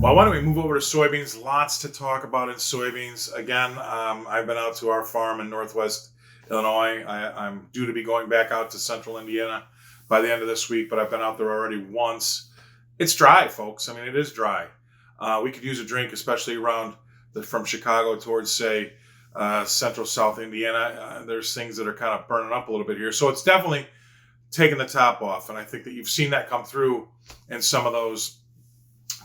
Well, why don't we move over to soybeans? Lots to talk about in soybeans. Again, I've been out to our farm in Northwest Illinois. I'm due to be going back out to Central Indiana by the end of this week, but I've been out there already once. It's dry, folks. I mean, it is dry. We could use a drink, especially around from Chicago towards, say, Central South Indiana. There's things that are kind of burning up a little bit here. So it's definitely taking the top off. And I think that you've seen that come through in some of those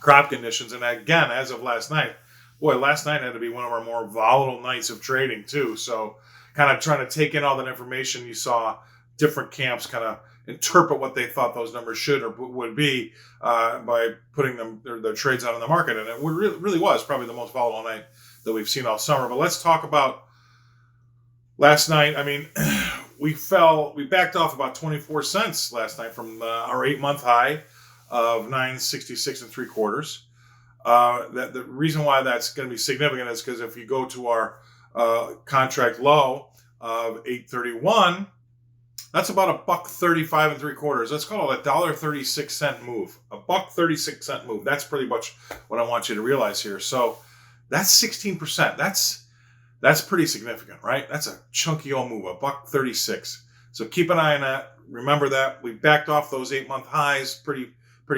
crop conditions. And again, as of last night, last night had to be one of our more volatile nights of trading too. So kind of trying to take in all that information. You saw different camps kind of interpret what they thought those numbers should or would be by putting their trades out on the market. And it really was probably the most volatile night that we've seen all summer. But let's talk about last night. I mean, we backed off about 24 cents last night from our 8-month high of 966 3/4. The reason why that's going to be significant is because if you go to our contract low of 831, that's about $1.35 3/4. Let's call it $1.36 move. $1.36 move. That's pretty much what I want you to realize here. So that's 16%. That's pretty significant, right? That's a chunky old move, $1.36. So keep an eye on that. Remember that we backed off those 8-month highs pretty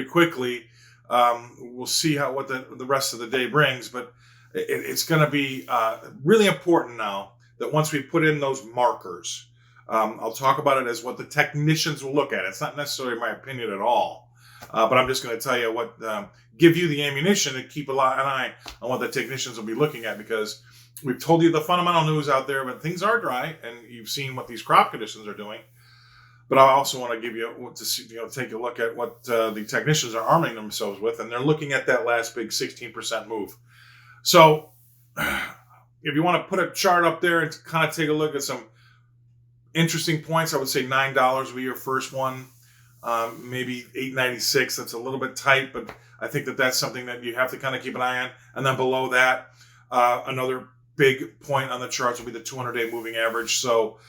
quickly. We'll see what the rest of the day brings, but it's going to be really important now that once we put in those markers, I'll talk about it as what the technicians will look at. It's not necessarily my opinion at all, but I'm just going to tell you what give you the ammunition to keep an eye on what the technicians will be looking at, because we've told you the fundamental news out there, but things are dry, and you've seen what these crop conditions are doing. But I also want to give you take a look at what the technicians are arming themselves with, and they're looking at that last big 16% move. So if you want to put a chart up there and kind of take a look at some interesting points, I would say $9 would be your first one, maybe $8.96. That's a little bit tight, but I think that's something that you have to kind of keep an eye on. And then below that, another big point on the charts will be the 200-day moving average. So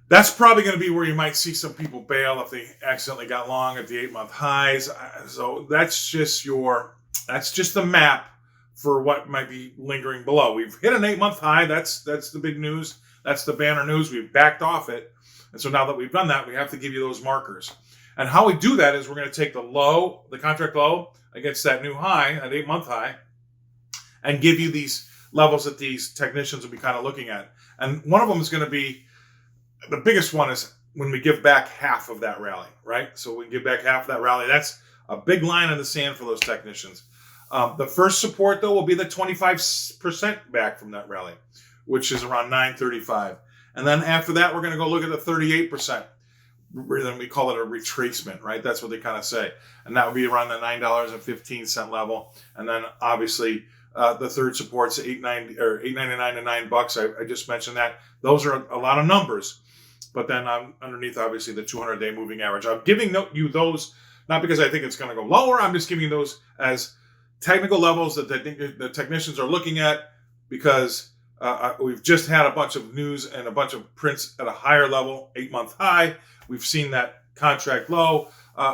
that's probably going to be where you might see some people bail if they accidentally got long at the 8-month highs. So that's just the map for what might be lingering below. We've hit an 8-month high. That's the big news. That's the banner news. We've backed off it. And so now that we've done that, we have to give you those markers. And how we do that is we're going to take the contract low against that new high, that 8-month high, and give you these levels that these technicians will be kind of looking at. And one of them is going to be, the biggest one is when we give back half of that rally, right? So we give back half of that rally. That's a big line in the sand for those technicians. The first support, though, will be the 25% back from that rally, which is around 935. And then after that, we're going to go look at the 38%. Then we call it a retracement, right? That's what they kind of say. And that would be around the $9.15 level. And then obviously the third support's $8.99 to $9. I just mentioned that. Those are a lot of numbers. But then underneath, obviously, the 200-day moving average. I'm giving you those not because I think it's going to go lower. I'm just giving you those as technical levels that the technicians are looking at, because we've just had a bunch of news and a bunch of prints at a higher level, 8-month high. We've seen that contract low.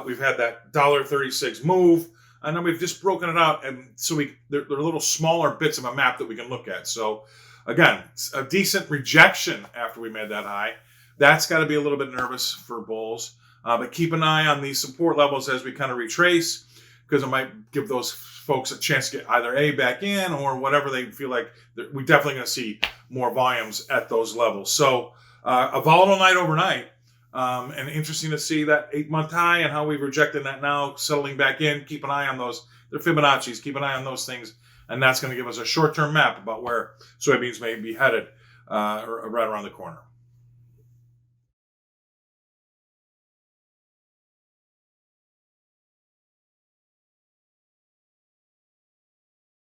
We've had that $1.36 move. And then we've just broken it out. And so they're little smaller bits of a map that we can look at. So again, a decent rejection after we made that high. That's got to be a little bit nervous for bulls. But keep an eye on these support levels as we kind of retrace, because it might give those folks a chance to get either A, back in, or whatever they feel like. We're definitely going to see more volumes at those levels. So a volatile night overnight, and interesting to see that 8-month high and how we've rejected that now, settling back in. Keep an eye on those. They're Fibonacci's. Keep an eye on those things, and that's going to give us a short-term map about where soybeans may be headed right around the corner.